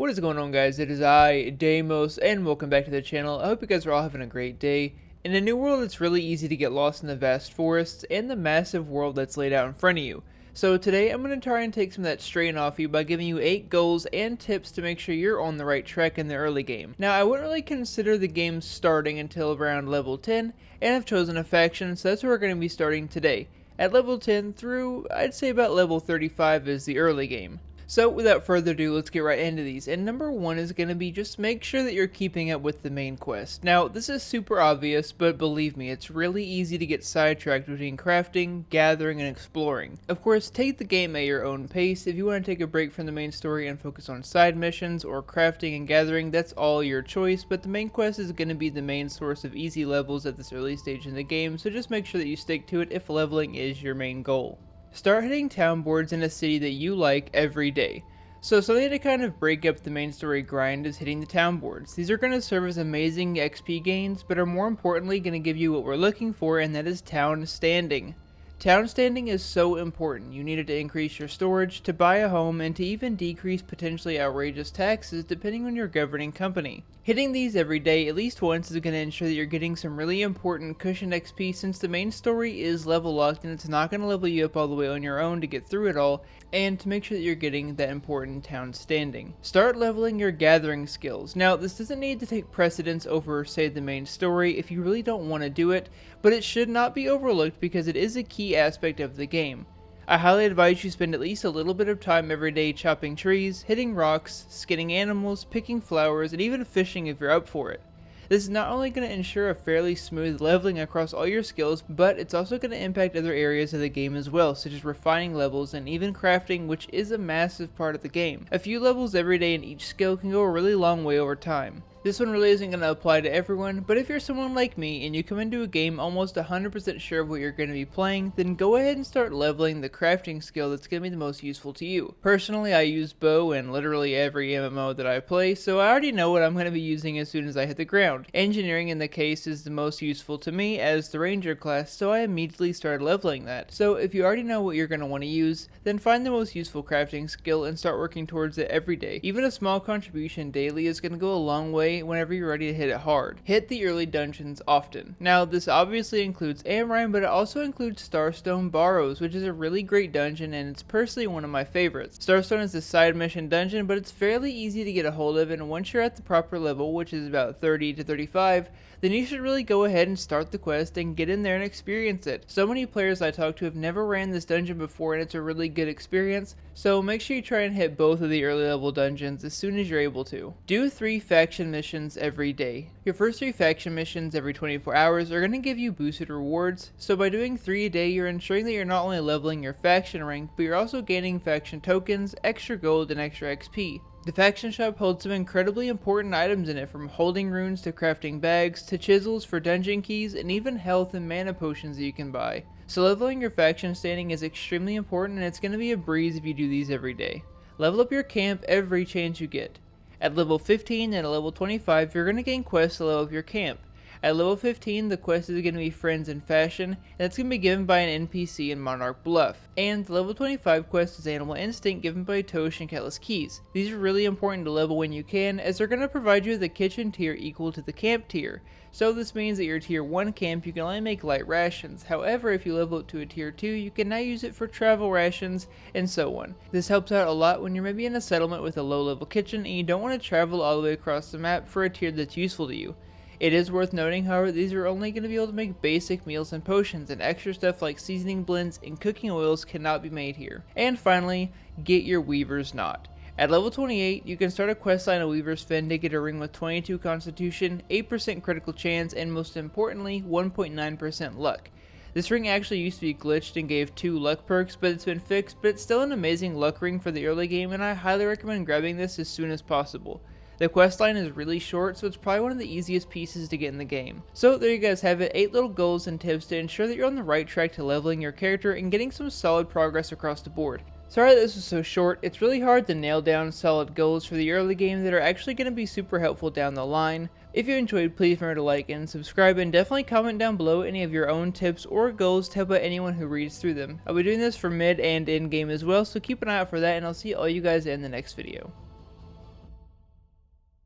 What is going on, guys? It is I, Deimos, and welcome back to the channel. I hope you guys are all having a great day. In a new world, it's really easy to get lost in the vast forests and the massive world that's laid out in front of you. So today, I'm going to try and take some of that strain off you by giving you 8 goals and tips to make sure you're on the right track in the early game. Now, I wouldn't really consider the game starting until around level 10, and I've chosen a faction, so that's where we're going to be starting today. At level 10 through, I'd say about level 35 is the early game. So without further ado, let's get right into these, and number 1 is going to be just make sure that you're keeping up with the main quest. Now, this is super obvious, but believe me, it's really easy to get sidetracked between crafting, gathering, and exploring. Of course, take the game at your own pace. If you want to take a break from the main story and focus on side missions or crafting and gathering, that's all your choice, but the main quest is going to be the main source of easy levels at this early stage in the game, so just make sure that you stick to it if leveling is your main goal. Start hitting town boards in a city that you like every day. So something to kind of break up the main story grind is hitting the town boards. These are going to serve as amazing XP gains, but are more importantly going to give you what we're looking for, and that is town standing. Town standing is so important. You need it to increase your storage, to buy a home, and to even decrease potentially outrageous taxes depending on your governing company. Hitting these every day at least once is going to ensure that you're getting some really important cushioned XP, since the main story is level locked and it's not going to level you up all the way on your own to get through it all, and to make sure that you're getting that important town standing. Start leveling your gathering skills. Now, this doesn't need to take precedence over, say, the main story if you really don't want to do it, but it should not be overlooked because it is a key aspect of the game. I highly advise you spend at least a little bit of time every day chopping trees, hitting rocks, skinning animals, picking flowers, and even fishing if you're up for it. This is not only going to ensure a fairly smooth leveling across all your skills, but it's also going to impact other areas of the game as well, such as refining levels and even crafting, which is a massive part of the game. A few levels every day in each skill can go a really long way over time. This one really isn't going to apply to everyone, but if you're someone like me and you come into a game almost 100% sure of what you're going to be playing, then go ahead and start leveling the crafting skill that's going to be the most useful to you. Personally, I use bow in literally every MMO that I play, so I already know what I'm going to be using as soon as I hit the ground. Engineering in the case is the most useful to me as the ranger class, so I immediately started leveling that. So if you already know what you're going to want to use, then find the most useful crafting skill and start working towards it every day. Even a small contribution daily is going to go a long way whenever you're ready to hit it hard. Hit the early dungeons often. Now, this obviously includes Amrine, but it also includes Starstone Barrows, which is a really great dungeon, and it's personally one of my favorites. Starstone is a side mission dungeon, but it's fairly easy to get a hold of, and once you're at the proper level, which is about 30 to 35, then you should really go ahead and start the quest and get in there and experience it. So many players I talk to have never ran this dungeon before, and it's a really good experience, so make sure you try and hit both of the early level dungeons as soon as you're able to. Do 3 faction missions every day. Your first 3 faction missions every 24 hours are going to give you boosted rewards, so by doing 3 a day, you're ensuring that you're not only leveling your faction rank, but you're also gaining faction tokens, extra gold, and extra XP. The faction shop holds some incredibly important items in it, from holding runes to crafting bags to chisels for dungeon keys, and even health and mana potions that you can buy. So leveling your faction standing is extremely important, and it's going to be a breeze if you do these every day. Level up your camp every chance you get. At level 15 and at level 25, you're going to gain quests to level up your camp. At level 15, the quest is going to be Friends in Fashion, and that's going to be given by an NPC in Monarch Bluff. And the level 25 quest is Animal Instinct, given by Tosh and Cutlass Keys. These are really important to level when you can, as they're going to provide you with a kitchen tier equal to the camp tier. So this means that your tier 1 camp, you can only make light rations. However, if you level up to a tier 2, you can now use it for travel rations, and so on. This helps out a lot when you're maybe in a settlement with a low level kitchen and you don't want to travel all the way across the map for a tier that's useful to you. It is worth noting, however, these are only going to be able to make basic meals and potions, and extra stuff like seasoning blends and cooking oils cannot be made here. And finally, get your Weaver's Knot. At level 28, you can start a questline of Weaver's Fen to get a ring with 22 constitution, 8% critical chance, and most importantly, 1.9% luck. This ring actually used to be glitched and gave 2 luck perks, but it's been fixed, but it's still an amazing luck ring for the early game, and I highly recommend grabbing this as soon as possible. The questline is really short, so it's probably one of the easiest pieces to get in the game. So there you guys have it, 8 little goals and tips to ensure that you're on the right track to leveling your character and getting some solid progress across the board. Sorry that this was so short. It's really hard to nail down solid goals for the early game that are actually going to be super helpful down the line. If you enjoyed, please remember to like and subscribe, and definitely comment down below any of your own tips or goals to help out anyone who reads through them. I'll be doing this for mid and end game as well, so keep an eye out for that, and I'll see all you guys in the next video.